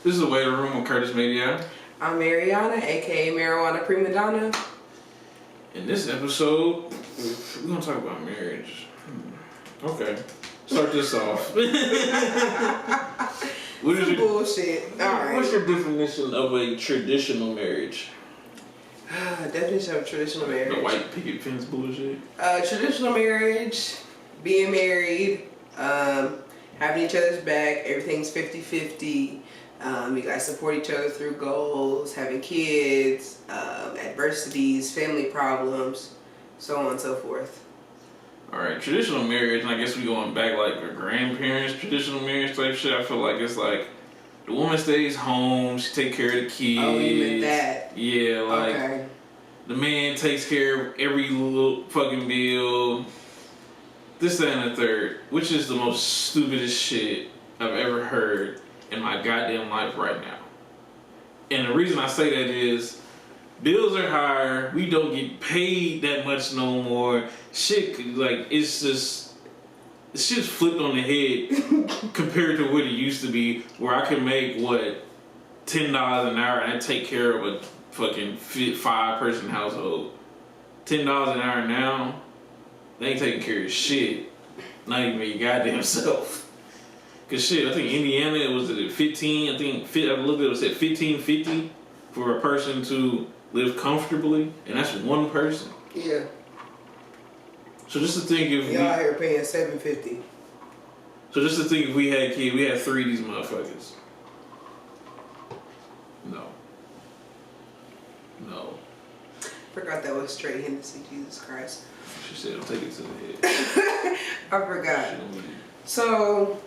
This is the Way to Room with Curtis Media. I'm Mariana, aka Marijuana Prima Donna. In this episode, we're gonna talk about marriage. Okay, start this off. What is your bullshit? All right. What's your definition of a traditional marriage? Definition of traditional marriage. The white picket fence bullshit. Traditional marriage, being married, having each other's back, everything's 50-50. You guys support each other through goals, having kids, adversities, family problems, so on and so forth. Alright, traditional marriage, and I guess we going back like our grandparents' traditional marriage type shit. I feel like it's like the woman stays home, she take care of the kids. Oh, you meant that? Yeah, like okay. The man takes care of every little fucking bill. This, that, and the third, which is the most stupidest shit I've ever heard in my goddamn life right now. And the reason I say that is bills are higher, we don't get paid that much no more. Shit, like, it's just, the shit's flipped on the head compared to what it used to be, where I could make, $10 an hour and I take care of a fucking 5-person household. $10 an hour now, they ain't taking care of shit. Not even your goddamn self. Cause shit, I think Indiana, it was at 15. I looked at it, it was at $15.50 for a person to live comfortably, and that's one person. Yeah. So just to think if y'all out here paying $7.50. So just to think if we had kids, we had 3 of these motherfuckers. No. Forgot that was straight Hennessy. Jesus Christ. She said, "I'll take it to the head." I forgot. So,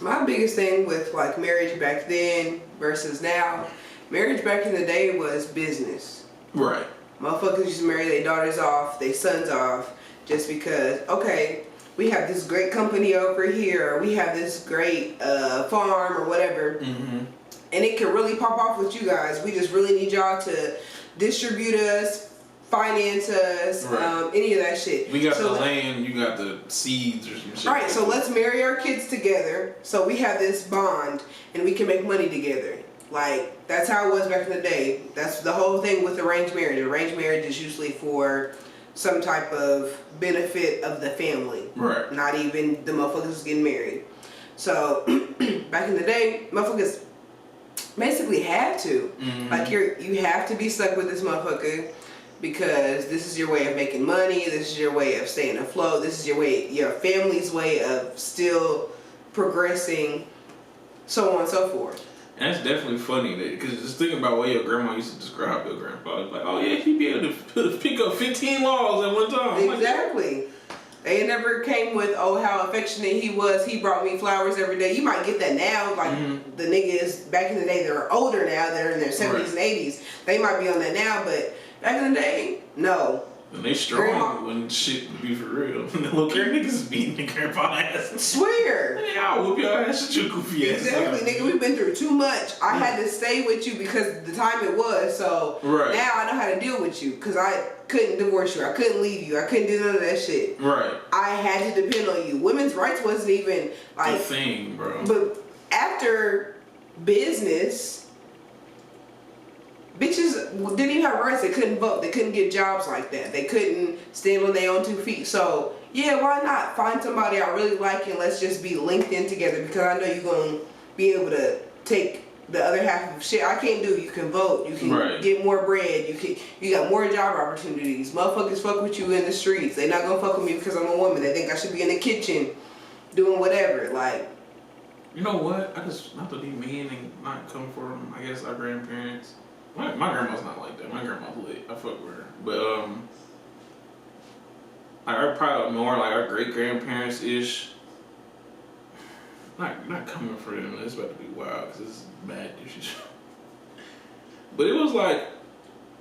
my biggest thing with like marriage back then versus now, marriage back in the day was business. Right. Motherfuckers used to marry their daughters off, their sons off, just because, okay, we have this great company over here, or we have this great farm or whatever, and it can really pop off with you guys. We just really need y'all to distribute us, finance us, right. Any of that shit. We got the land, you got the seeds or some shit. Right, so let's marry our kids together so we have this bond and we can make money together. Like, that's how it was back in the day. That's the whole thing with arranged marriage. Arranged marriage is usually for some type of benefit of the family. Right. Not even the motherfuckers getting married. So, back in the day, motherfuckers basically had to. Like, you have to be stuck with this motherfucker because this is your way of making money, this is your way of staying afloat, this is your family's way of still progressing, so on and so forth. And that's definitely funny, because just thinking about what your grandma used to describe your grandpa. It's like, oh yeah, he'd be able to pick up 15 logs at one time. Exactly. They never came with, oh, how affectionate he was, he brought me flowers every day. You might get that now, like the niggas back in the day, they're older now, they're in their 70s and 80s. They might be on that now, but back in the day, no. And they strong when shit be for real. The little care niggas is beating the grandpa ass. Swear. Hey, I'll whoop your ass at your goofy ass. Exactly, nigga. We've been through too much. I had to stay with you because the time it was. So now I know how to deal with you because I couldn't divorce you. I couldn't leave you. I couldn't do none of that shit. Right. I had to depend on you. Women's rights wasn't even like a thing, bro. But after business, bitches didn't even have rights. They couldn't vote. They couldn't get jobs like that. They couldn't stand on their own 2 feet. So, yeah, why not find somebody I really like and let's just be linked in together because I know you're going to be able to take the other half of shit I can't do. You can vote. You can get more bread. You got more job opportunities. Motherfuckers fuck with you in the streets. They not going to fuck with me because I'm a woman. They think I should be in the kitchen doing whatever. Like, you know what? I just, not to be mean and not come from, I guess, our grandparents. My grandma's not like that. My grandma's lit. I fuck with her. But, I probably more like our great-grandparents-ish. Not coming for them. It's about to be wild because it's bad dishes. But it was like,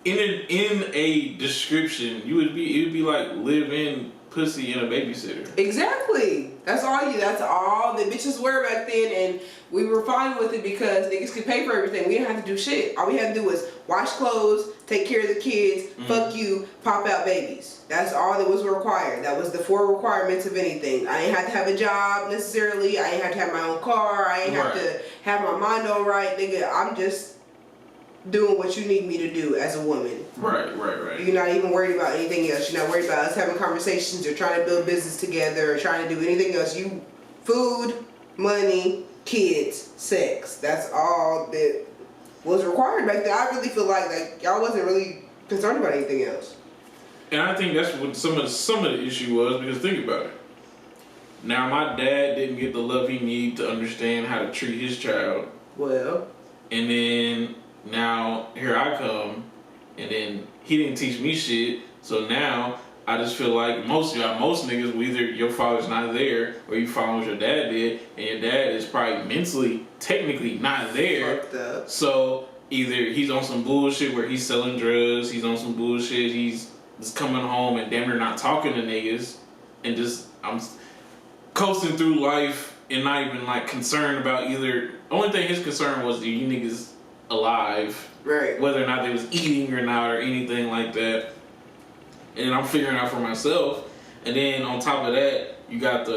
in a description, it would be like live in pussy and a babysitter. Exactly. That's all the bitches were back then, and we were fine with it because niggas could pay for everything. We didn't have to do shit. All we had to do was wash clothes, take care of the kids, fuck you, pop out babies. That's all that was required. That was the 4 requirements of anything. I ain't have to have a job necessarily. I ain't have to have my own car. I ain't have to have my mind all right, nigga. I'm just doing what you need me to do as a woman. Right. You're not even worried about anything else. You're not worried about us having conversations or trying to build business together or trying to do anything else. You, food, money, kids, sex. That's all that was required back then. I really feel like y'all wasn't really concerned about anything else. And I think that's what some of the issue was, because think about it. Now my dad didn't get the love he needed to understand how to treat his child. Well. And then now here I come, and then he didn't teach me shit. So now I just feel like most niggas, either your father's not there or you follow what your dad did, and your dad is probably mentally, technically not there. Fucked up. So either he's on some bullshit where he's selling drugs, he's on some bullshit, he's just coming home and damn near not talking to niggas, and just I'm coasting through life and not even like concerned about either. Only thing his concern was, you niggas alive, right? Whether or not they was eating or not or anything like that. And I'm figuring out for myself. And then on top of that, you got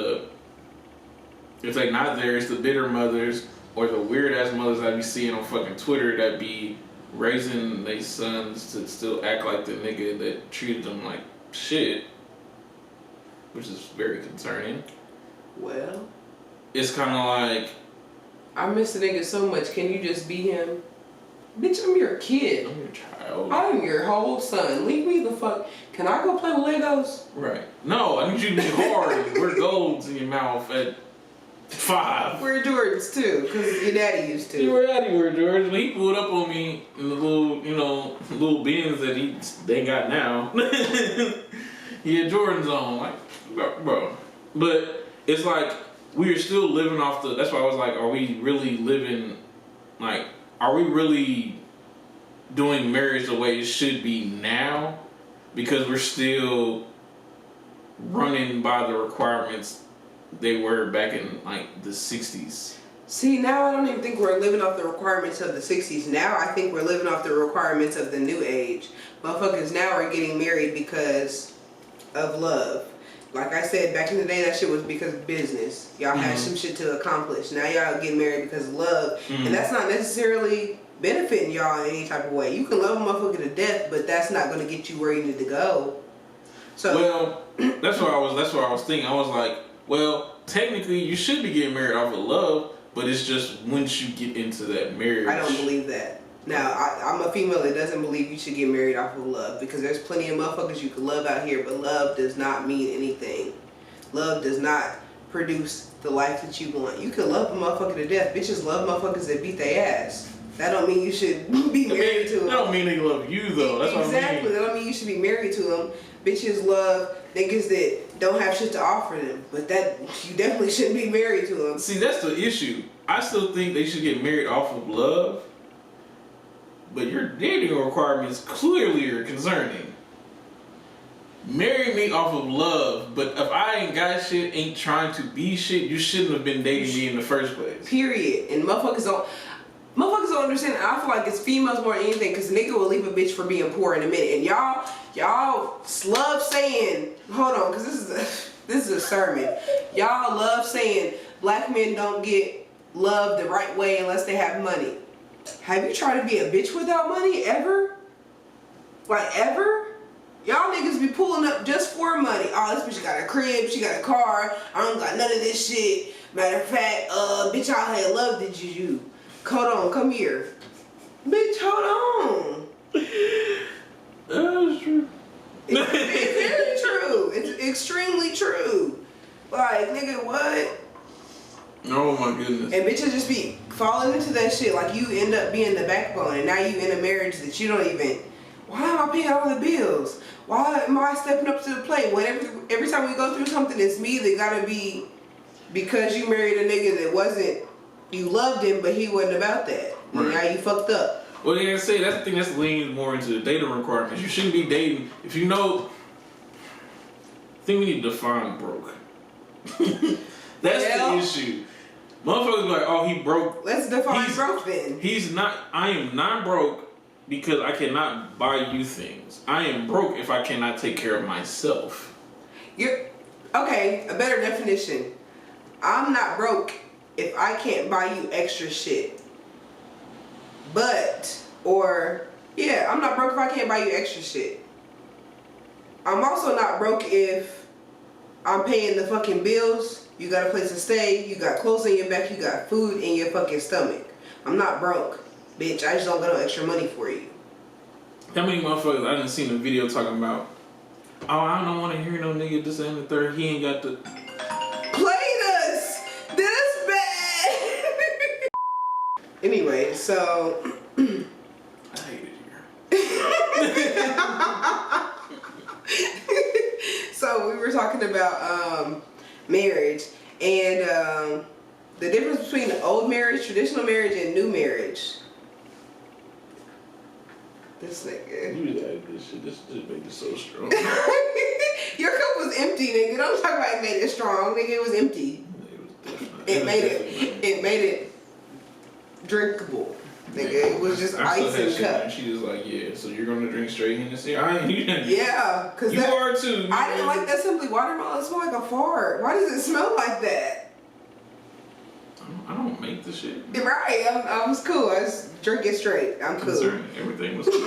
if they not there, it's the bitter mothers or the weird ass mothers I be seeing on fucking Twitter that be raising their sons to still act like the nigga that treated them like shit, which is very concerning. Well, it's kind of like, I miss the nigga so much. Can you just be him? Bitch, I'm your kid. I'm your child. I'm your whole son. Leave me the fuck. Can I go play with Legos? Right. No, I need you to be hard. Wear golds in your mouth at 5. Wear Jordans too, because your daddy used to. Your daddy wear Jordans. When he pulled up on me in the little, little bins that they got now, he had Jordans on. Like, bro. But it's like, we are still living off that's why I was like, are we really living, like, are we really doing marriage the way it should be now? Because we're still running by the requirements they were back in like the 60s. See, now I don't even think we're living off the requirements of the 60s. Now I think we're living off the requirements of the new age. Motherfuckers now are getting married because of love. Like I said, back in the day, that shit was because of business. Y'all had some shit to accomplish. Now y'all getting married because of love. And that's not necessarily benefiting y'all in any type of way. You can love a motherfucker to death, but that's not going to get you where you need to go. So, well, that's what I was thinking. I was like, well, technically you should be getting married off of love, but it's just once you get into that marriage. I don't believe that. Now, I'm a female that doesn't believe you should get married off of love, because there's plenty of motherfuckers you can love out here, but love does not mean anything. Love does not produce the life that you want. You can love a motherfucker to death. Bitches love motherfuckers that beat their ass. That don't mean you should be married to them. That don't mean they love you though. That's exactly. What I mean. That don't mean you should be married to them. Bitches love niggas that don't have shit to offer them, but that you definitely shouldn't be married to them. See, that's the issue. I still think they should get married off of love, but your dating requirements clearly are concerning. Marry me off of love, but if I ain't got shit, ain't trying to be shit, you shouldn't have been dating me in the first place. Period. And motherfuckers don't understand. I feel like it's females more than anything, because nigga will leave a bitch for being poor in a minute. And y'all love saying, hold on, because this is a sermon. Y'all love saying black men don't get love the right way unless they have money. Have you tried to be a bitch without money ever? Like ever? Y'all niggas be pulling up just for money. Oh, this bitch got a crib, she got a car, I don't got none of this shit. Matter of fact, bitch, I had love did you. Hold on, come here. Bitch, hold on. That's true. It's very true. It's extremely true. Like, nigga, what? Oh my goodness. And bitches just be falling into that shit. Like, you end up being the backbone, and now you in a marriage that you don't even. Why am I paying all the bills? Why am I stepping up to the plate? Every time we go through something, it's me that gotta be, because you married a nigga that wasn't. You loved him, but he wasn't about that. Right. And now you fucked up. Well, they say that's the thing that's leaning more into the dating requirements. You shouldn't be dating if you know. think we need to define broke. That's Well, the issue. Motherfuckers be like, oh, he broke. Let's define broke then. He's not. I am not broke because I cannot buy you things. I am broke if I cannot take care of myself. Okay, a better definition. I'm not broke if I can't buy you extra shit. I'm not broke if I can't buy you extra shit. I'm also not broke if I'm paying the fucking bills. You got a place to stay, you got clothes in your back, you got food in your fucking stomach. I'm not broke, bitch. I just don't got no extra money for you. How many motherfuckers I done seen a video talking about, oh, I don't want to hear no nigga this and the third, he ain't got the... Played us! Did us bad! Anyway, so... I hate it here. So we were talking about marriage and the difference between old marriage, traditional marriage, and new marriage. This nigga. You like this shit. This just made it so strong. Your cup was empty, nigga. Don't talk about it made it strong, nigga. It was empty. It made it drinkable. Nigga, it was just ice and cup. And she was like, yeah, so you're gonna drink straight Hennessy? Yeah, cause you are too. I didn't like that Simply Watermelon. It smelled like a fart. Why does it smell like that? I don't make the shit. Right, I was cool. I just drink it straight. I'm cool. Everything was cool.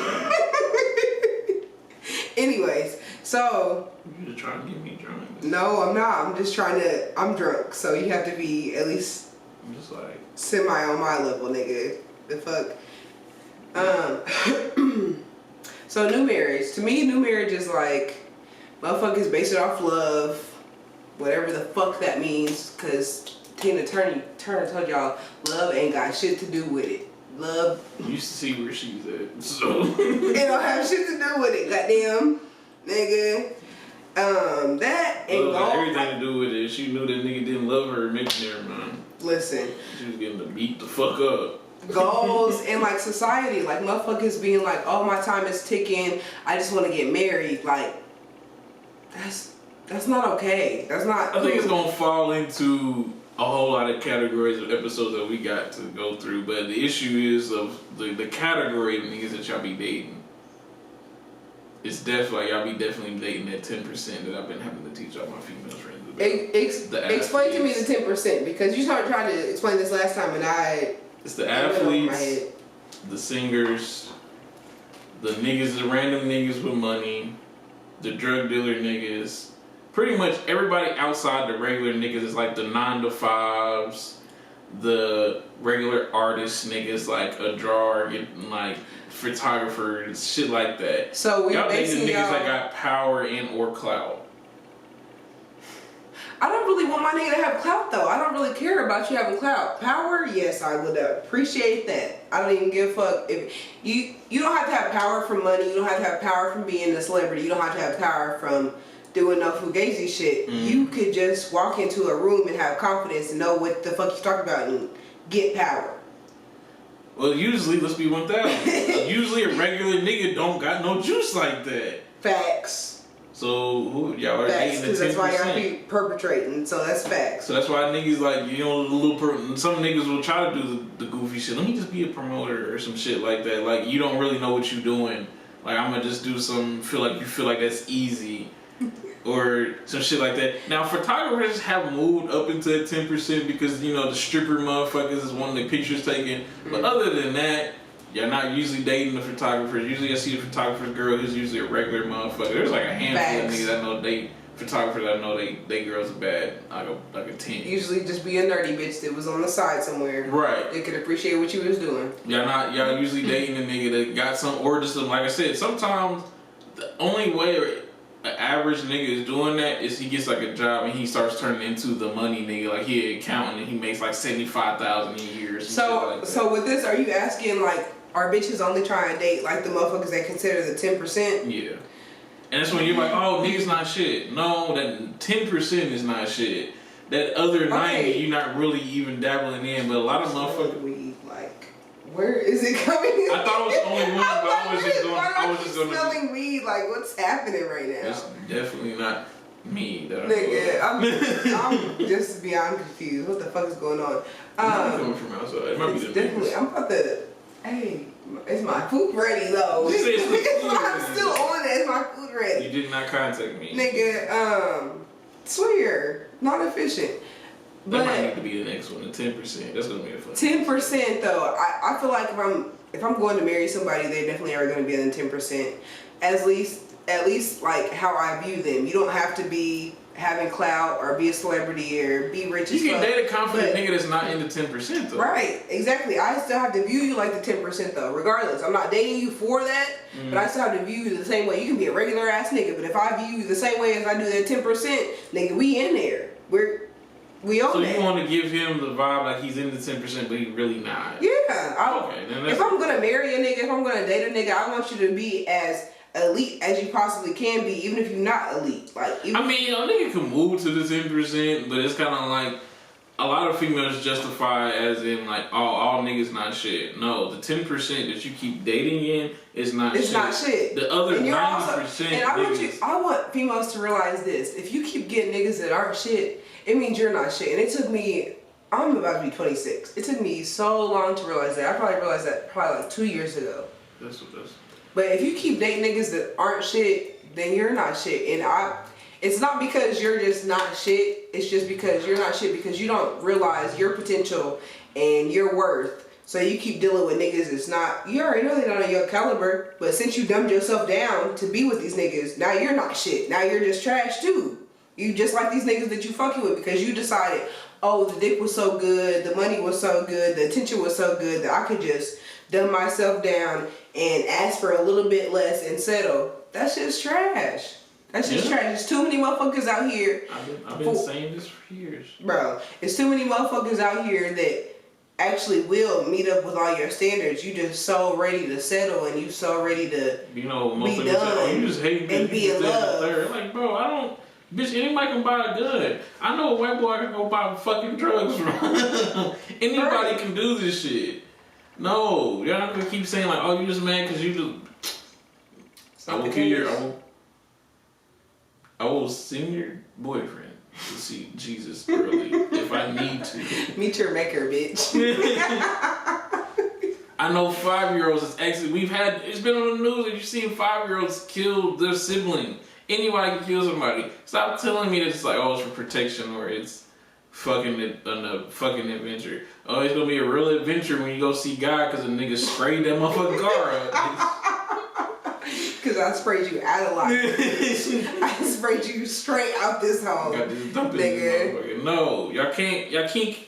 Anyways, so. You just trying to get me drunk. No, I'm not. I'm just trying to. I'm drunk, so you have to be at least. I'm just like. Semi on my level, nigga. The fuck. So new marriage. To me, new marriage is like motherfuckers base it off love, whatever the fuck that means. Cause Tina Turner told y'all love ain't got shit to do with it. Love. You used to see where she's at, so. It don't have shit to do with it. Goddamn, nigga. That ain't love had everything to do with it. She knew that nigga didn't love her, making her man. Listen. She was getting to beat the fuck up. Goals and like society, like motherfuckers being like, oh, my time is ticking, I just want to get married. Like, that's not okay. That's not. I think it's gonna fall into a whole lot of categories of episodes that we got to go through, but the issue is of the category of niggas that y'all be dating. It's definitely y'all be definitely dating that 10% that I've been having to teach all my female friends about. Explain to me the 10% because you tried to explain this last time and I. It's the athletes, the singers, the niggas, the random niggas with money, the drug dealer niggas. Pretty much everybody outside the regular niggas is like the 9-to-5s, the regular artist niggas like a drawer, like photographers, shit like that. So we y'all basically niggas that got power and or clout. I don't really want my nigga to have clout though. I don't really care about you having clout. Power, yes, I would appreciate that. I don't even give a fuck if you don't have to have power from money. You don't have to have power from being a celebrity. You don't have to have power from doing no fugazi shit. You could just walk into a room and have confidence and know what the fuck you talking about and get power. Well, usually, let's be 1,000. Usually a regular nigga don't got no juice like that. Facts. So y'all are dating the 10%. Because that's why y'all be perpetrating. So that's facts. So that's why niggas like, you know, some niggas will try to do the goofy shit. Let me just be a promoter or some shit like that. Like you don't really know what you're doing. Like I'm gonna just do some. Feel like that's easy, or some shit like that. Now photographers have moved up into that 10% because you know the stripper motherfuckers is one of the pictures taken. But other than that. You're not usually dating the photographers. Usually I see a photographer's girl who's usually a regular motherfucker. There's like a handful of niggas I know date photographers I know they girls are bad. Like a 10. Usually just be a nerdy bitch that was on the side somewhere. Right. They could appreciate what you was doing. Y'all usually dating a nigga that got some or just some, like I said, sometimes the only way an average nigga is doing that is he gets like a job and he starts turning into the money nigga. Like he an accountant and he makes like $75,000 a year or some shit like that. So with this, are you asking like are bitches only trying to date like the motherfuckers that consider the 10%? Yeah. And that's when you're like, oh, niggas not shit. No, that 10% is not shit. That other 90, you're not really even dabbling in. But a lot of motherfuckers. Weed, like, where is it coming? I thought it was only one, but I was just going. Smelling weed, like, what's happening right now? It's definitely not. me that Nigga, I'm just beyond confused. What the fuck is going on? Coming from outside. It might be the Definitely. I'm about to. Hey, is my food ready though? You said it's the I'm food still ready. on it. Is my food ready? You did not contact me. Nigga, swear, not efficient. That might need But to be the next one, the 10%. That's gonna be a fun. 10% though, I feel like if I'm going to marry somebody, they definitely are going to be in the 10%. At least like how I view them. You don't have to be having clout or be a celebrity or be rich as You can fuck. date a confident but- nigga that's not in the 10% though. Right, exactly. I still have to view you like the 10% though, regardless. I'm not dating you for that, but I still have to view you the same way. You can be a regular ass nigga, but if I view you the same way as I do that 10%, nigga, we in there. We own So that. you want to give him the vibe like he's in the 10%, but he's really not. Yeah. Okay, then that's. If I'm gonna marry a nigga, if I'm gonna date a nigga, I want you to be as elite as you possibly can be, even if you're not elite. Like, even I mean, a nigga can move to the 10%, but it's kind of like a lot of females justify as in like, oh, all niggas not shit. No, the 10% that you keep dating in is not it's shit. not shit. The other And 90%. you're also, and niggas, I want females to realize this: if you keep getting niggas that aren't shit, it means you're not shit. And it took me. I'm about to be 26. It took me so long to realize that. I probably realized that probably like 2 years ago. That's what that's. But if you keep dating niggas that aren't shit, then you're not shit. And it's not because you're just not shit. It's just because you're not shit because you don't realize your potential and your worth. So you keep dealing with niggas that's not, you already know they're not on your caliber. But since you dumbed yourself down to be with these niggas, now you're not shit. Now you're just trash too. You just like these niggas that you fucking with because you decided, oh, the dick was so good, the money was so good, the attention was so good that I could just dumb myself down and ask for a little bit less and settle. That shit's trash. That's just trash. There's too many motherfuckers out here. I've been saying this for years. Bro, there's too many motherfuckers out here that actually will meet up with all your standards. You just so ready to settle and you so ready to You know, be motherfuckers say, done oh, you just hate and bitches, be you in this, that, love. and the third. Like, bro, I don't. Bitch, anybody can buy a gun. I know a white boy I can go buy fucking drugs from. Anybody Right. can do this shit. No, y'all not gonna keep saying like, oh, you just mad because you just. I will kill your. I will send your boyfriend to see Jesus early if I need to. Meet your maker, bitch. I know 5-year-olds is actually it's been on the news that you've seen 5-year-olds kill their sibling. Anybody can kill somebody. Stop telling me that it's like, oh, it's for protection or it's fucking a fucking adventure. Oh, it's gonna be a real adventure when you go see God because a nigga sprayed that motherfucking car up. Because I sprayed you out of life. I sprayed you straight out this hole. Got this dump in Nigga. this motherfucker. No, y'all can't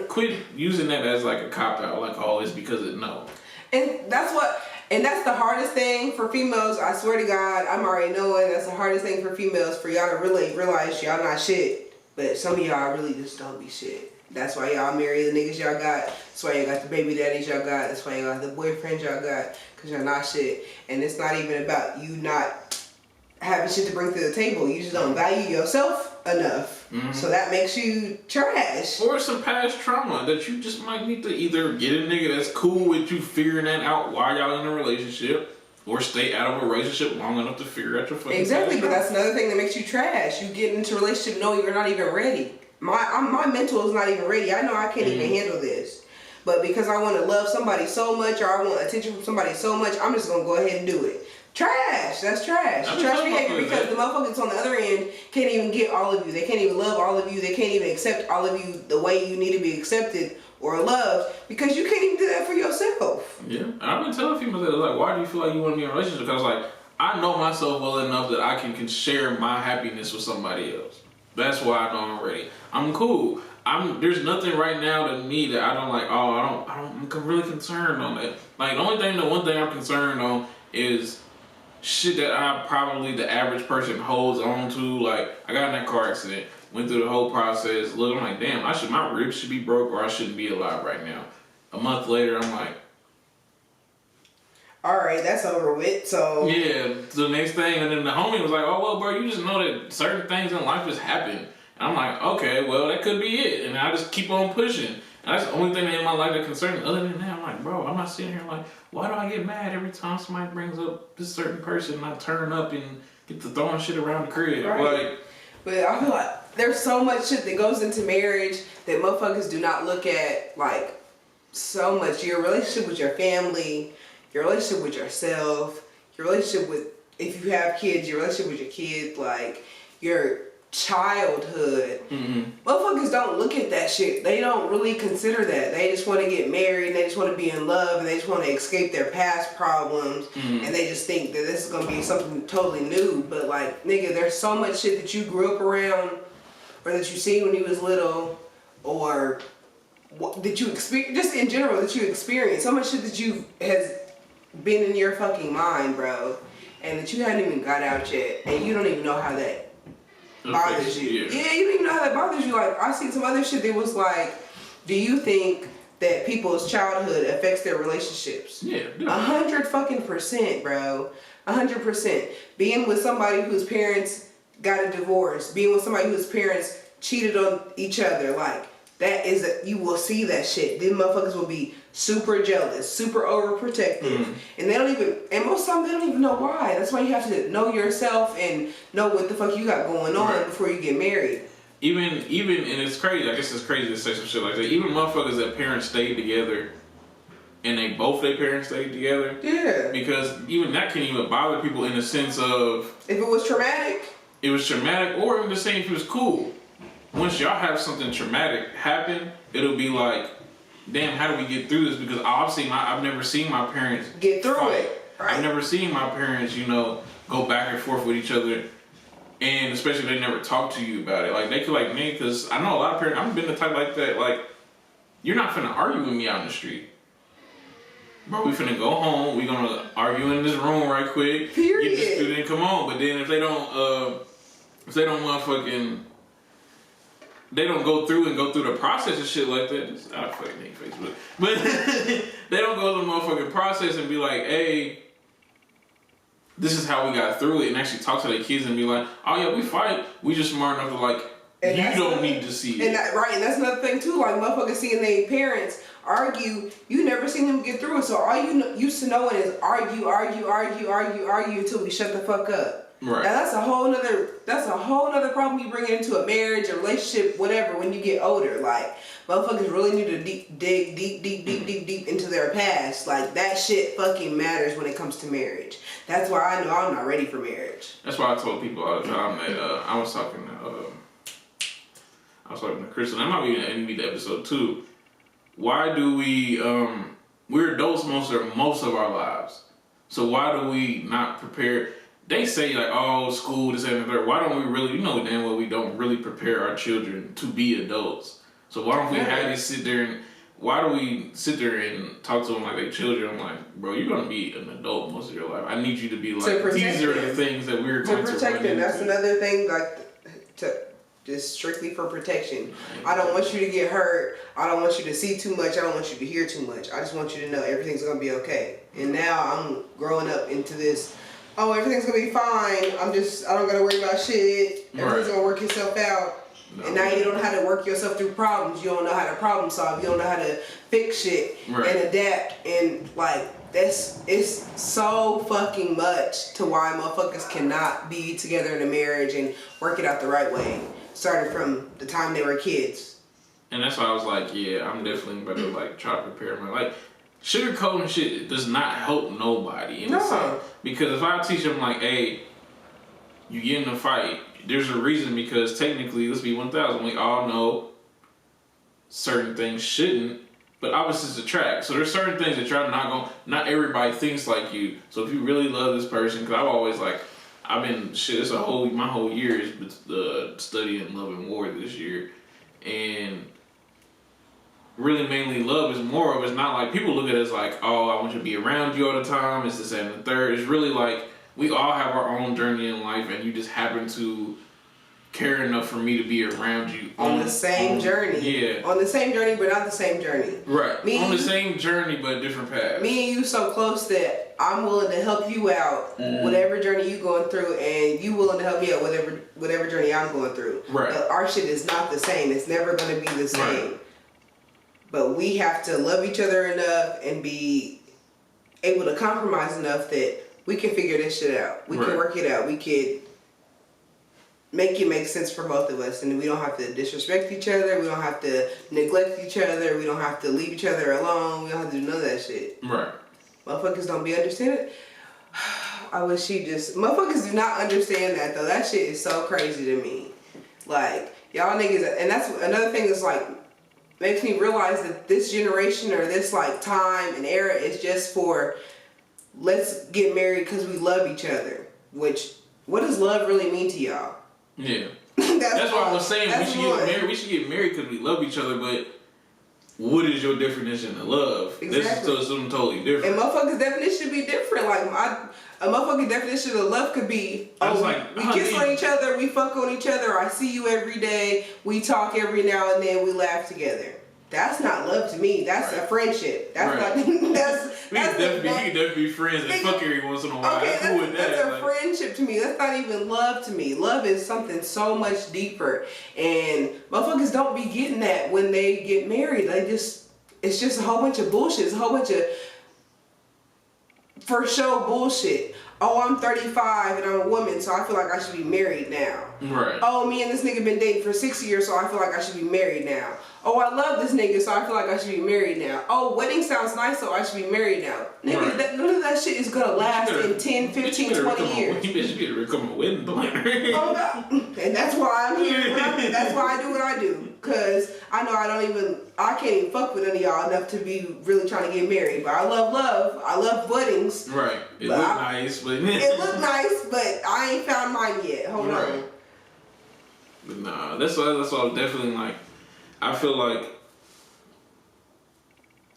quit using that as like a cop out. Like, oh, it's because it no. And that's the hardest thing for females. I swear to God, I'm already knowing that's the hardest thing for females, for y'all to really realize y'all not shit. But some of y'all really just don't be shit. That's why y'all marry the niggas y'all got. That's why y'all got the baby daddies y'all got. That's why y'all got the boyfriends y'all got. Because y'all not shit. And it's not even about you not having shit to bring to the table. You just don't value yourself enough. Mm-hmm. So that makes you trash. Or some past trauma that you just might need to either get a nigga that's cool with you figuring that out while y'all in a relationship, or stay out of a relationship long enough to figure out your fucking Exactly, past but trauma. that's another thing that makes you trash. You get into a relationship knowing you're not even ready. My mental is not even ready. I know I can't even handle this. But because I want to love somebody so much or I want attention from somebody so much, I'm just going to go ahead and do it. Trash. That's trash. I mean, Trash some behavior motherfuckers because that- the motherfuckers on the other end can't even get all of you. They can't even love all of you. They can't even accept all of you the way you need to be accepted or loved because you can't even do that for yourself. Yeah, and I've been telling people that like, why do you feel like you want to be in a relationship? Because like I know myself well enough that I can share my happiness with somebody else. That's why I know I'm ready. I'm cool. There's nothing right now to me that I don't like. Oh, I'm really concerned on that. Like the one thing I'm concerned on is shit that the average person holds on to. Like I got in that car accident, went through the whole process. Look, I'm like, damn, my ribs should be broke or I shouldn't be alive right now. A month later, I'm like, All right, that's over with. So yeah, the next thing, and then the homie was like, oh, well, bro, you just know that certain things in life just happen. And I'm like, okay, well, that could be it. And I just keep on pushing. And that's the only thing in my life that concerns me. Other than that, I'm like, bro, I'm not sitting here like, why do I get mad every time somebody brings up this certain person and I turn up and get to throwing shit around the crib? Right. Like, But I feel like there's so much shit that goes into marriage that motherfuckers do not look at, like, so much. Your relationship with your family, your relationship with yourself, your relationship with, if you have kids, your relationship with your kids, like, your childhood. Motherfuckers don't look at that shit. They don't really consider that. They just want to get married, and they just want to be in love, and they just want to escape their past problems, and they just think that this is going to be something totally new. But, like, nigga, there's so much shit that you grew up around, or that you seen when you was little, or that you experience, just in general, that you experience. So much shit that you has been in your fucking mind, bro, and that you hadn't even got out yet, and you don't even know how that bothers you. Yeah, you don't even know how that bothers you. Like, I seen some other shit that was like, do you think that people's childhood affects their relationships? Yeah. 100% bro. 100%. Being with somebody whose parents got a divorce, being with somebody whose parents cheated on each other, like, that is you will see that shit. Them motherfuckers will be super jealous, super overprotective, and they don't even, and most of them they don't even know why. That's why you have to know yourself and know what the fuck you got going on before you get married. Even, and it's crazy. I guess it's crazy to say some shit like that. Even motherfuckers that parents stayed together, and their parents stayed together. Yeah. Because even that can even bother people in the sense of, if it was traumatic, or even the same if it was cool. Once y'all have something traumatic happen, it'll be like, damn, how do we get through this? Because I've never seen my parents get through fight. it. Right. I've never seen my parents, go back and forth with each other, and especially they never talk to you about it. Like, they could, like, me, because I know a lot of parents, I've been the type like that, like, you're not finna argue with me out in the street. Bro, we finna go home, we gonna argue in this room right quick. Period. Get the student, come on. But then if they don't motherfucking, they don't go through the process and shit like that. I fucking hate Facebook. But they don't go through the motherfucking process and be like, hey, this is how we got through it, and actually talk to their kids and be like, oh yeah, we fight. We just smart enough to, like, and you don't need to see it. And and that's another thing too. Like, motherfuckers seeing their parents argue, you never seen them get through it. So all you used to knowing is argue until we shut the fuck up. Right. Now that's a whole nother problem you bring into a marriage, a relationship, whatever, when you get older. Like, motherfuckers really need to dig deep into their past. Like, that shit fucking matters when it comes to marriage. That's why I know I'm not ready for marriage. That's why I told people all the time that I was talking to Chris, and that might be the episode too. Why do we we're adults most of our lives, so why do we not prepare? They say, like, oh, school, this and the third. Why don't we really, damn well we don't really prepare our children to be adults. So why don't we have these why do we sit there and talk to them like they're children? I'm like, bro, you're going to be an adult most of your life. I need you to be like, these are the things that we're going to protect them. That's another thing, like, just strictly for protection. I don't want you to get hurt. I don't want you to see too much. I don't want you to hear too much. I just want you to know everything's going to be okay. And now I'm growing up into this, oh, everything's gonna be fine. I don't gotta worry about shit. Everything's gonna work itself out. No. And now you don't know how to work yourself through problems. You don't know how to problem solve. You don't know how to fix shit and adapt. And, like, it's so fucking much to why motherfuckers cannot be together in a marriage and work it out the right way. Started from the time they were kids. And that's why I was like, yeah, I'm definitely better, like, try to prepare my, like, sugarcoating shit does not help nobody in the sense. Because if I teach them, like, hey, you get in a fight, there's a reason, because technically, let's be 1,000, we all know certain things shouldn't, but opposites attract. So there's certain things that you're not everybody thinks like you. So if you really love this person, because I've always, like, it's my whole year is studying Love and War this year, and really mainly love is more of, it's not like people look at it as like, oh, I want you to be around you all the time, it's this and the third. It's really like, we all have our own journey in life, and you just happen to care enough for me to be around you on the same journey. Yeah. On the same journey, but not the same journey. Right. On the same journey, but different paths. Me and you so close that I'm willing to help you out, whatever journey you going through, and you willing to help me out, whatever journey I'm going through. Right. But our shit is not the same. It's never going to be the same. Right. But we have to love each other enough and be able to compromise enough that we can figure this shit out. We can work it out. We can make it make sense for both of us, and we don't have to disrespect each other, we don't have to neglect each other, we don't have to leave each other alone, we don't have to do none of that shit. Right. Motherfuckers don't be understanding. I wish motherfuckers do not understand that though. That shit is so crazy to me. Like, y'all niggas, and that's another thing that's like, makes me realize that this generation or this like time and era is just for, let's get married because we love each other. Which, what does love really mean to y'all? Yeah. That's what I was saying. We should get married. We should get married because we love each other, but what is your definition of love? Exactly. This is something totally different. And motherfuckers' definition should be different. Like, a motherfucking definition of love could be, we kiss on each other, we fuck on each other, I see you every day, we talk every now and then, we laugh together. That's not love to me. That's a friendship. That's not. We can definitely be friends and fuck every once in a while. Okay, cool with that's that. a friendship to me. That's not even love to me. Love is something so much deeper. And motherfuckers don't be getting that when they get married. It's just a whole bunch of bullshit. It's a whole bunch of for show bullshit. Oh, I'm 35 and I'm a woman, so I feel like I should be married now. Right. Oh, me and this nigga been dating for 6 years, so I feel like I should be married now. Oh, I love this nigga, so I feel like I should be married now. Oh, wedding sounds nice, so I should be married now. Nigga, Right. none of that shit is gonna last in 10, 15, 20 years. You better become a wedding planner. Oh, God. And that's why I'm here. That's why I do what I do. Because I know I can't even fuck with any of y'all enough to be really trying to get married. But I love love. I love weddings. Right. It looked nice, but... It looked nice, but I ain't found mine yet. Hold on. But nah, that's all definitely like... I feel like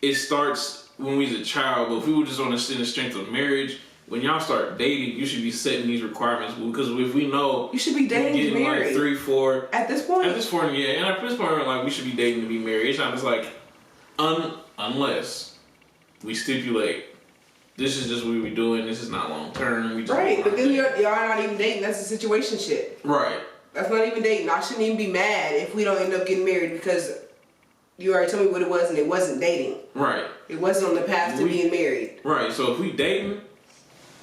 it starts when we was a child, but if we were just on the strength of marriage, when y'all start dating, you should be setting these requirements, because if we know you should be dating to be married. Like 3, 4 at this point. At this point, yeah, and at this point, like we should be dating to be married. It's not just like unless we stipulate this is just what we're doing. This is not long term. Right, but then y'all not even dating. That's a situationship. Right. That's not even dating. I shouldn't even be mad if we don't end up getting married because you already told me what it was and it wasn't dating. Right. It wasn't on the path to being married. Right. So if we dating,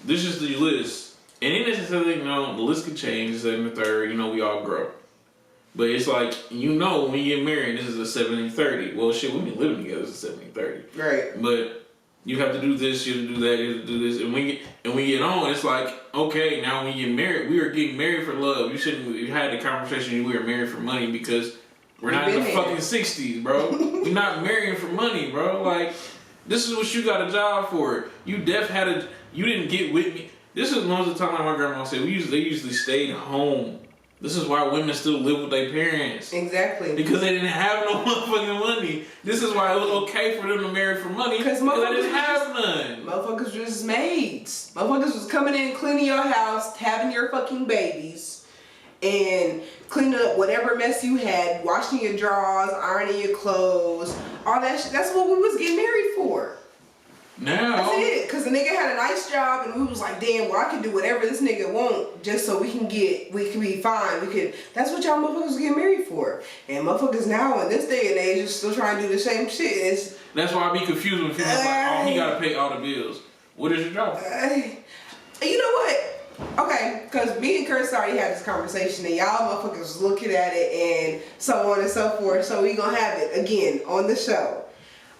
this is the list. And it necessarily, the list could change, this and the third, we all grow. But it's like, when we get married, this is a 70-30. Well, shit, we've been living together, it's a 70-30. Right. But you have to do this, you have to do that, you have to do this. And we get on, it's like, okay, now when you get married, we are getting married for love. We had the conversation, we were married for money because we're not in the fucking 60s, bro. We're not marrying for money, bro. Like, this is what you got a job for. You didn't get with me. This is most of the time, like my grandma said, they usually stayed home. This is why women still live with their parents. Exactly. Because they didn't have no motherfucking money. This is why it was okay for them to marry for money. Because they didn't have none. Motherfuckers were just maids. Motherfuckers was coming in, cleaning your house, having your fucking babies, and cleaning up whatever mess you had, washing your drawers, ironing your clothes, all that shit. That's what we was getting married for. Now. That's it. Because the nigga had a nice job and we was like, damn, well, I can do whatever this nigga want just so we can be fine. That's what y'all motherfuckers get married for. And motherfuckers now in this day and age are still trying to do the same shit. That's why I be confused when people like, he gotta pay all the bills. What is your job? You know what? Okay, because me and Chris already had this conversation and y'all motherfuckers was looking at it and so on and so forth. So we gonna have it again on the show.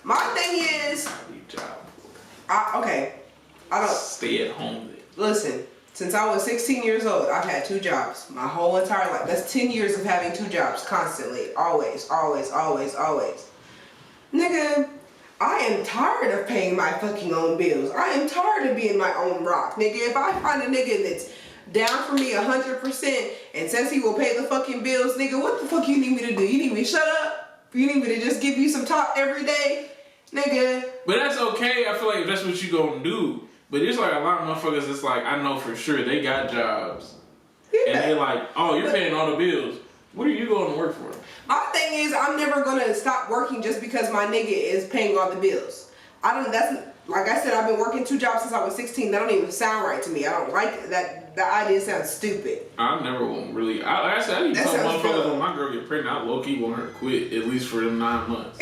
My thing is, I don't stay at home. Listen, since I was 16 years old, I've had 2 jobs my whole entire life. That's 10 years of having 2 jobs constantly, always. Nigga, I am tired of paying my fucking own bills. I am tired of being my own rock. Nigga, if I find a nigga that's down for me 100% and says he will pay the fucking bills, nigga, what the fuck you need me to do? You need me to shut up? You need me to just give you some top every day? Nigga. But that's okay. I feel like that's what you gonna do. But there's like a lot of motherfuckers that's like, I know for sure they got jobs. Yeah. And they're like, oh, you're paying all the bills. What are you going to work for? My thing is, I'm never gonna stop working just because my nigga is paying all the bills. Like I said, I've been working 2 jobs since I was 16. That don't even sound right to me. I don't like that. The idea sounds stupid. I never won't really. I need to tell motherfuckers when my girl get pregnant, I low key want her to quit at least for them 9 months.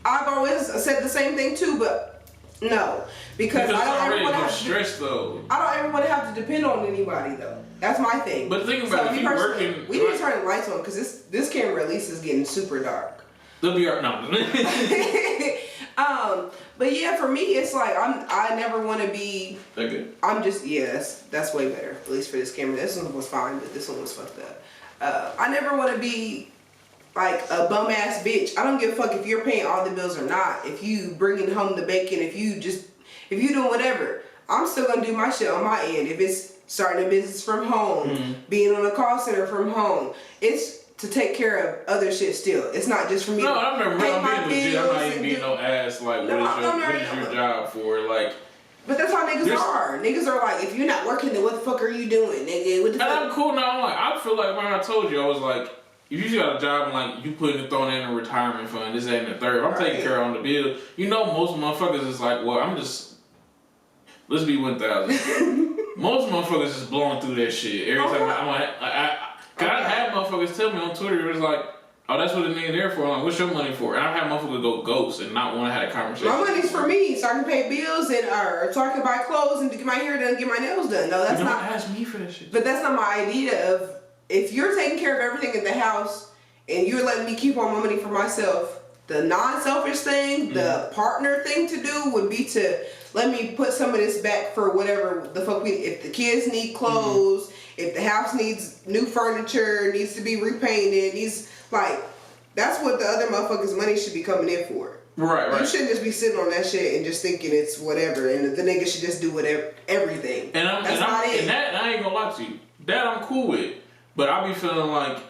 I've always said the same thing too, but No, because I don't ever want to have stress though. I don't ever want to have to depend on anybody though. That's my thing. But think about if you're working, we need to turn the lights on because this camera at least is getting super dark. They'll be no. But yeah, for me, it's like I never want to be. That good. I'm just that's way better. At least for this camera. This one was fine, but this one was fucked up. I never want to be like a bum ass bitch. I don't give a fuck if you're paying all the bills or not. If you bringing home the bacon, if you doing whatever, I'm still gonna do my shit on my end. If it's starting a business from home, being on a call center from home, it's to take care of other shit still. It's not just for me. No, I remember I'm being legit. I'm not even being no ass. Like, No, what is your job for? Like, but that's how niggas are. Niggas are like, if you're not working, then what the fuck are you doing, nigga? What the fuck? And I'm cool now. I'm like, I feel like when I told you, I was like, if you got a job and like you throwing in a retirement fund, this, that, and the third, I'm taking care of on the bill. You know, most motherfuckers is like, well, I'm just, let's be 1,000. Most motherfuckers is blowing through that shit every time. I'm like, I had motherfuckers tell me on Twitter, it was like, oh, that's what the nigga there for. I'm like, what's your money for? And I've had motherfuckers go ghost and not want to have a conversation. My money's for me, so I can pay bills and so I can buy clothes and get my hair done, get my nails done. No, that's not. Ask me for that shit. But that's not my idea of if you're taking care of everything in the house and you're letting me keep all my money for myself. The non-selfish thing, the partner thing to do would be to let me put some of this back for whatever the fuck if the kids need clothes, if the house needs new furniture, needs to be repainted, that's what the other motherfuckers' money should be coming in for. Right. You shouldn't just be sitting on that shit and just thinking it's whatever, and the nigga should just do whatever, everything. And that I ain't gonna lie to you. That I'm cool with. But I be feeling like,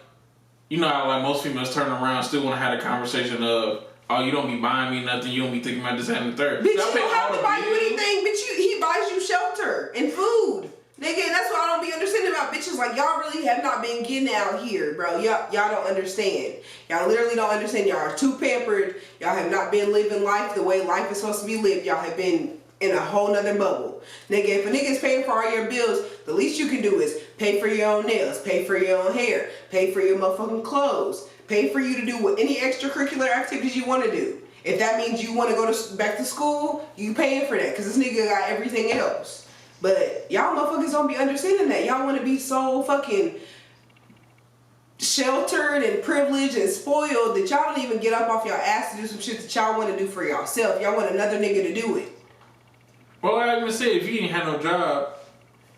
you know how like most females turn around still want to have a conversation of, oh, you don't be buying me nothing, you don't be thinking about this, that, and the third. Bitch, you don't have to buy you anything, bitch. He buys you shelter and food. Nigga, and that's what I don't be understanding about bitches. Like, y'all really have not been getting out here, bro. Y'all don't understand. Y'all literally don't understand. Y'all are too pampered. Y'all have not been living life the way life is supposed to be lived. Y'all have been in a whole nother bubble. Nigga, if a nigga's paying for all your bills, the least you can do is pay for your own nails, pay for your own hair, pay for your motherfucking clothes, pay for you to do any extracurricular activities you want to do. If that means you want to go back to school, you paying for that, because this nigga got everything else. But y'all motherfuckers don't be understanding that. Y'all want to be so fucking sheltered and privileged and spoiled that y'all don't even get up off y'all ass to do some shit that y'all want to do for y'allself. Y'all want another nigga to do it. Well, like I even said, if you didn't have no job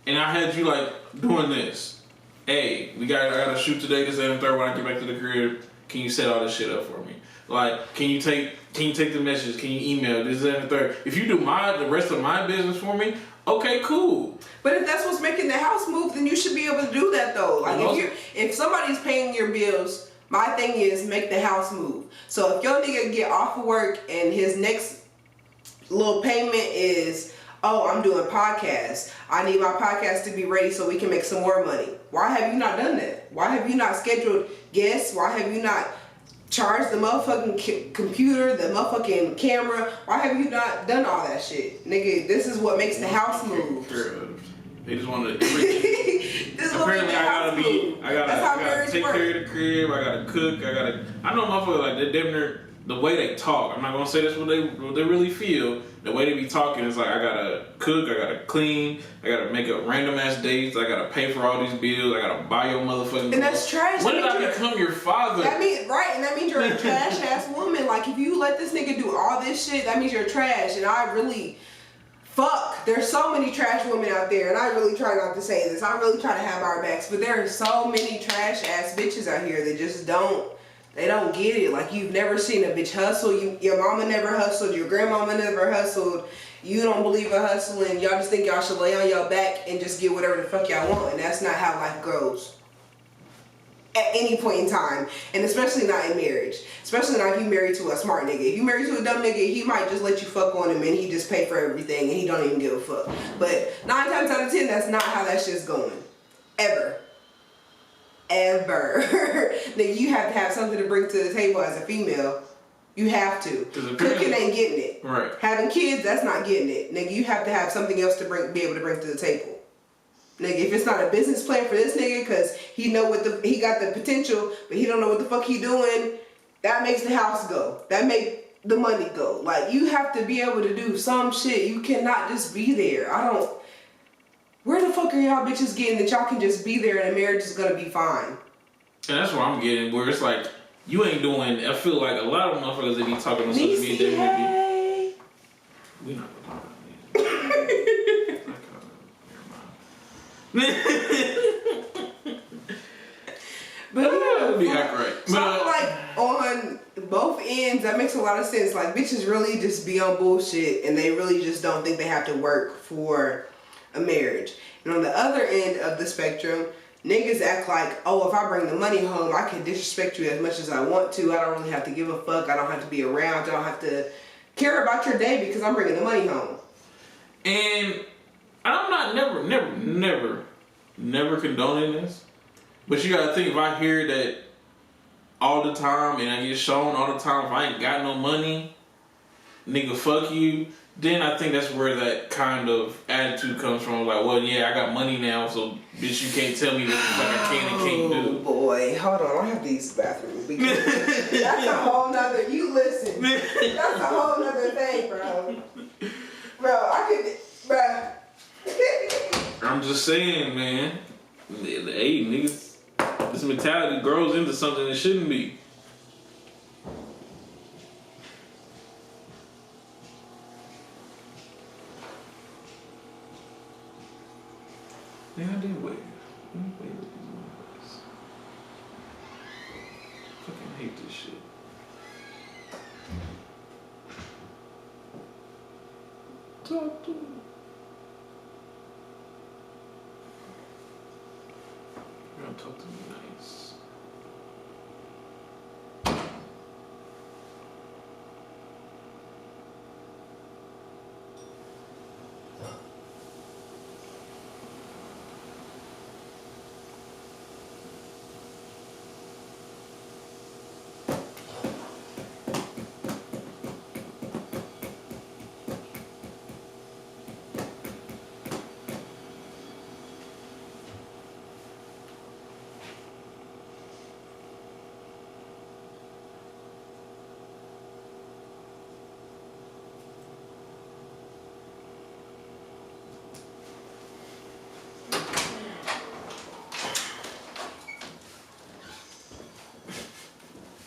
and I had you like doing this, hey, I gotta shoot today, this, and the third. When I get back to the crib, can you set all this shit up for me? Like, can you take the messages? Can you email this, and the third? If you do the rest of my business for me, okay, cool. But if that's what's making the house move, then you should be able to do that though. Like if somebody's paying your bills, my thing is make the house move. So if your nigga get off of work and his next little payment is, oh, I'm doing podcasts. I need my podcast to be ready so we can make some more money. Why have you not done that? Why have you not scheduled guests? Why have you not charged the motherfucking computer, the motherfucking camera? Why have you not done all that shit? Nigga, this is what makes the house move. They just want to. Apparently, I gotta take care of the crib. I gotta cook. I know motherfuckers like they're damn near. The way they talk, I'm not gonna say that's what they really feel. The way they be talking is like, I gotta cook, I gotta clean, I gotta make up random ass dates, I gotta pay for all these bills, I gotta buy your motherfucking. And that's trash. When did I become your father? And that means you're a trash ass woman. Like if you let this nigga do all this shit, that means you're trash. And I really, there's so many trash women out there, and I really try not to say this. I really try to have our backs, but there are so many trash ass bitches out here that just don't. They don't get it. Like, you've never seen a bitch hustle. Your mama never hustled. Your grandmama never hustled. You don't believe in hustling. Y'all just think y'all should lay on your back and just get whatever the fuck y'all want. And that's not how life goes. At any point in time. And especially not in marriage. Especially not if you married to a smart nigga. If you married to a dumb nigga, he might just let you fuck on him and he just pay for everything and he don't even give a fuck. But 9 times out of 10, that's not how that shit's going. Ever. Nigga, you have to have something to bring to the table as a female. You have to. Cooking ain't getting it. Right. Having kids, that's not getting it. Nigga, you have to have something else to be able to bring to the table. Nigga, if it's not a business plan for this nigga, cause he got the potential, but he don't know what the fuck he doing, that makes the house go. That make the money go? Like, you have to be able to do some shit. You cannot just be there. Where the fuck are y'all bitches getting that y'all can just be there and a marriage is gonna be fine? And that's what I'm getting, where it's like, you ain't doing, I feel like a lot of motherfuckers that be talking on social Niecy, media, hey. we not gonna talk about it. But yeah, be accurate. so I feel like on both ends, that makes a lot of sense. Like, bitches really just be on bullshit and they really just don't think they have to work for a marriage. And on the other end of the spectrum, niggas act like, oh, if I bring the money home, I can disrespect you as much as I want to. I don't really have to give a fuck. I don't have to be around. I don't have to care about your day because I'm bringing the money home. And I'm not never condoning this. But you gotta think, if I hear that all the time and I get shown all the time, if I ain't got no money, nigga, fuck you, then I think that's where that kind of attitude comes from. Like, well, yeah, I got money now, so bitch, you can't tell me what the fuck I can and can't do. Oh boy, hold on, I have these bathrooms. That's a whole nother, you listen. That's a whole nother thing, bro. Bro. I'm just saying, man. Hey, niggas, this mentality grows into something it shouldn't be. Yeah, I did wait. Let me wait with these motherfuckers. Fucking hate this shit. Talk to me. You're gonna talk to me nice.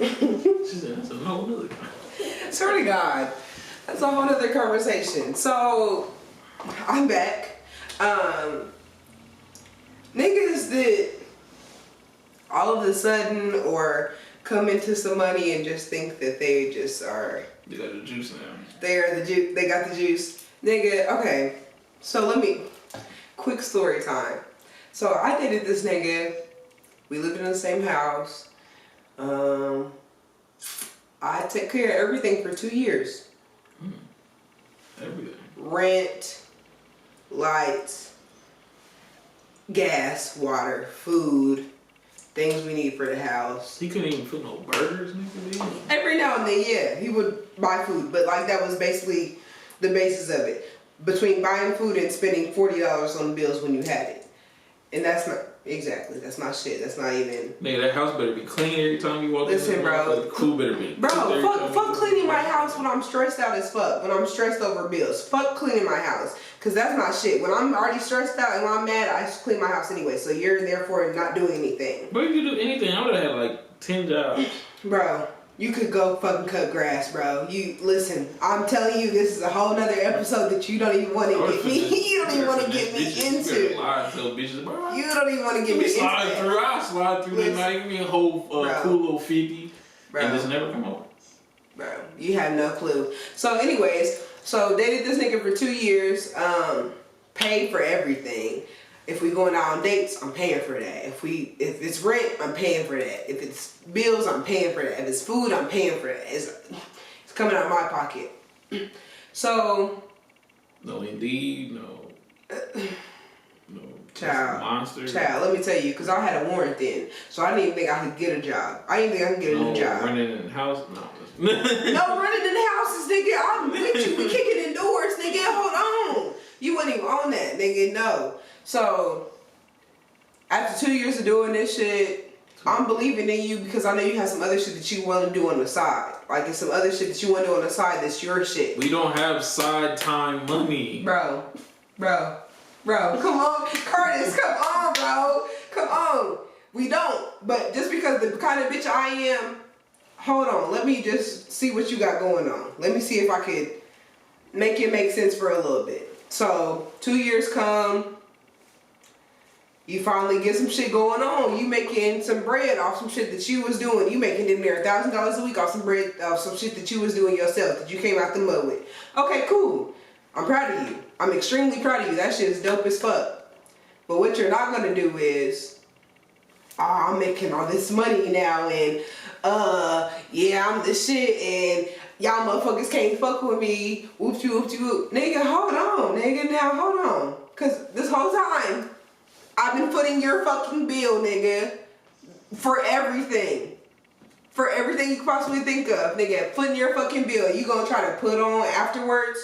She said, that's a whole nother. Swear to God, that's a whole other conversation. So, I'm back. Niggas that all of a sudden or come into some money and just think that they just are. They got the juice now. They got the juice. Nigga, okay. So quick story time. So I dated this nigga. We lived in the same house. I took care of everything for 2 years. Everything. Rent, lights, gas, water, food, things we need for the house. He couldn't even put no burgers, nigga. Every now and then, yeah, he would buy food, but like that was basically the basis of it. Between buying food and spending $40 on bills when you had it. And that's not my shit. That's not even. Nigga, that house better be clean every time you walk in. Listen, bro. The crew better be. Bro, fuck cleaning my house when I'm stressed out as fuck. When I'm stressed over bills. Fuck cleaning my house. Cause that's my shit. When I'm already stressed out and when I'm mad, I just clean my house anyway. So you're therefore not doing anything. Bro, you could do anything. I would have had like 10 jobs. Bro, you could go fucking cut grass, bro. You listen, I'm telling you, this is a whole nother episode that you don't even want to get me. You don't even want to get me into. You lie and tell bitches, bro. You don't even want to get me into. I'll slide through that night. Give me a whole cool little 50. Bro. And just never come over. Bro, you have no clue. So anyways, dated this nigga for 2 years, paid for everything. If we going out on dates, I'm paying for that. If it's rent, I'm paying for that. If it's bills, I'm paying for that. If it's food, I'm paying for that. It's coming out of my pocket. So. No, indeed, no. Child, let me tell you, because I had a warrant then, so I didn't even think I could get a job. I didn't think I could get a new job. Running in the house? No. No, running in the houses, nigga. I'm with you. We kicking in doors, nigga. Hold on. You wasn't even on that, nigga. No. So, after 2 years of doing this shit, I'm believing in you because I know you have some other shit that you want to do on the side. Like, it's some other shit that you want to do on the side that's your shit. We don't have side time money. Bro, come on. Curtis, come on, bro. Come on. We don't. But just because the kind of bitch I am, hold on. Let me just see what you got going on. Let me see if I could make it make sense for a little bit. So, 2 years come. You finally get some shit going on. You making some bread off some shit that you was doing. You making in there $1,000 a week off some bread, off some shit that you was doing yourself, that you came out the mud with. Okay, cool. I'm proud of you. I'm extremely proud of you. That shit is dope as fuck. But what you're not gonna do is, I'm making all this money now, and yeah, I'm the shit, and y'all motherfuckers can't fuck with me. Whoop-de whoop-de-whoop. Nigga, hold on, nigga. Now hold on, cause this whole time I've been footing your fucking bill, nigga, for everything. For everything you could possibly think of, nigga, footing your fucking bill. You gonna try to put on afterwards?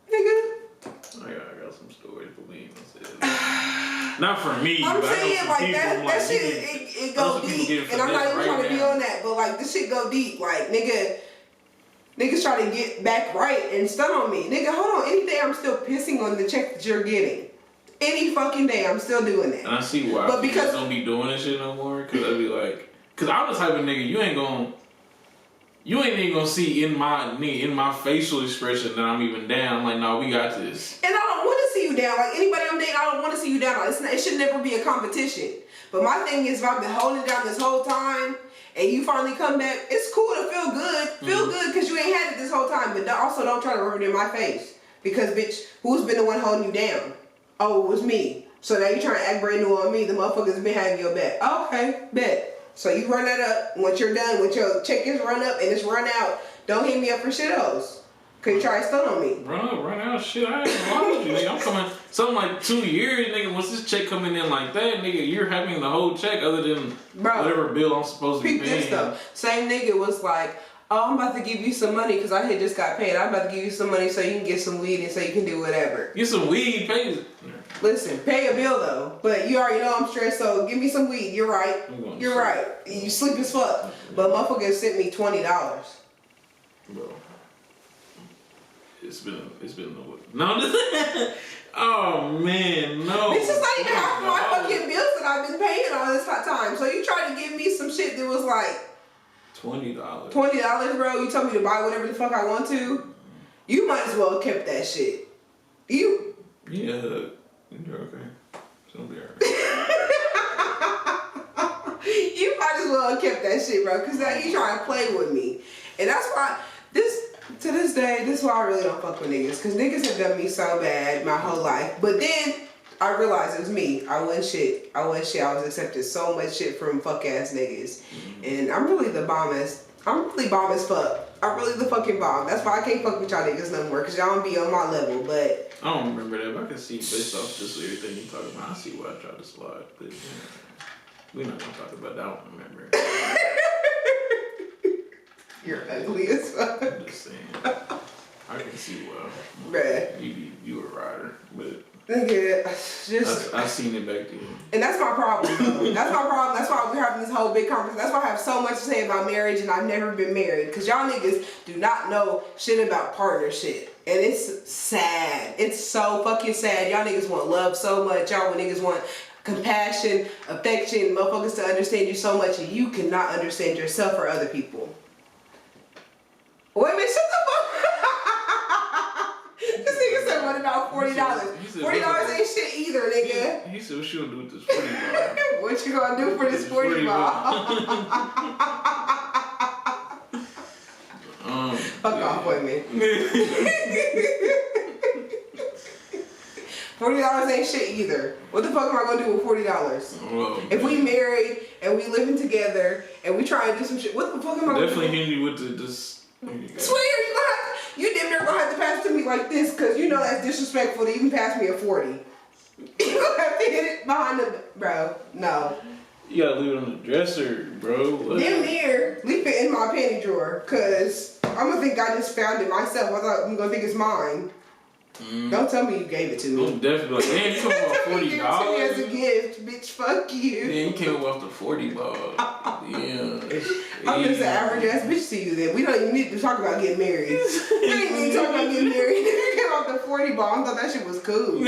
Nigga. I got some stories, but we ain't gonna say that. Not for me, I'm but saying, I know like, some that people, shit, it go deep. And I'm not even trying to be on that, but, like, this shit go deep. Like, niggas try to get back right and stun on me. Nigga, hold on. Any day I'm still pissing on the check that you're getting. Any fucking day I'm still doing that. And I see why. But because don't be doing this shit no more, cause I'd be like, cause I'm the type of nigga you ain't even gonna see in my facial expression that I'm even down. I'm like, no, we got this. And I don't want to see you down. Like, anybody I'm dating, I don't want to see you down. Like, it should never be a competition. But my thing is, if I've been holding it down this whole time, and you finally come back, it's cool to feel good. Feel good because you ain't had it this whole time. But also don't try to rub it in my face. Because, bitch, who's been the one holding you down? Oh, it was me. So now you trying to act brand new on me. The motherfuckers been having your back. Okay, bet. So you run that up. Once you're done, once your check is run up and it's run out, don't hit me up for shittos. Cause you try to stun on me. Run out, shit. I ain't gonna lie with you, nigga. I'm coming something like 2 years, nigga. Once this check coming in like that, nigga, you're having the whole check other than whatever bill I'm supposed to be paying. This though. Same nigga was like, oh, I'm about to give you some money because I had just got paid. I'm about to give you some money so you can get some weed and so you can do whatever. Get some weed, pay. Listen, pay a bill though. But you already know I'm stressed, so give me some weed. You're right. You're right. You sleep as fuck. But motherfucker sent me $20. Bro. It's been no. Oh man, no. This is not even half my fucking bills that I've been paying all this time. So you tried to give me some shit that was like $20. $20, bro. You told me to buy whatever the fuck I want to. You might as well have kept that shit. You. Yeah, you're okay. It's gonna be alright. You might as well have kept that shit, bro. Cause now you trying to play with me, and that's why to this day, this is why I really don't fuck with niggas. Cause niggas have done me so bad my whole life. But then I realized it was me. I wasn't shit. I was accepting so much shit from fuck ass niggas. And I'm really bomb as fuck. I'm really the fucking bomb. That's why I can't fuck with y'all niggas no more. Cause y'all don't be on my level. But I don't remember that, but I can see based off just everything you talking about, I see why I tried to slide. But we're not gonna talk about that. I don't remember. You're ugly as fuck. I'm just saying. I can see why. Bruh. You a rider, but nigga, just I seen it back then. And that's my problem, though. That's my problem. That's why we're having this whole big conversation. That's why I have so much to say about marriage, and I've never been married. Because y'all niggas do not know shit about partnership. And it's sad. It's so fucking sad. Y'all niggas want love so much. Y'all niggas want compassion, affection, motherfuckers to understand you so much, and you cannot understand yourself or other people. Wait a minute, shut the fuck. This nigga said, what about $40? $40 ain't shit either, nigga. He said, what you gonna do with this $40? What you gonna do for this $40? Fuck off with me. $40 ain't shit either. What the fuck am I gonna do with $40? Well, if we married and we living together and we try and do some shit, what the fuck am I gonna do? Definitely hit you with this. Swear you damn near gonna have to pass to me like this, cause you know that's disrespectful to even pass me a 40. You gonna have to hit it behind the bro. No. You gotta leave it on the dresser, bro. Damn near leave it in my panty drawer, cause I'm gonna think I just found it myself. I'm gonna think it's mine. Don't tell me you gave it to me. I'm definitely like, damn, you talking about $40? You gave it to me as a gift, bitch. Fuck you. Yeah, you came off the 40 ball. Yeah. I'm just an average ass bitch to you then. We don't even need to talk about getting married. We didn't even talk about getting married. You came off the 40 ball. I thought that shit was cool.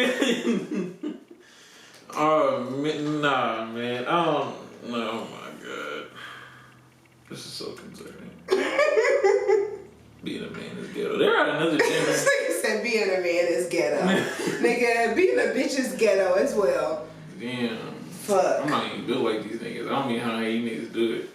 Nah, man. Oh my god. This is so concerning. Being a man is ghetto. They're at another gym. This nigga said being a man is ghetto. Nigga, being a bitch is ghetto as well. Damn. Fuck. I'm not even built like these niggas. I don't mean how you niggas do it.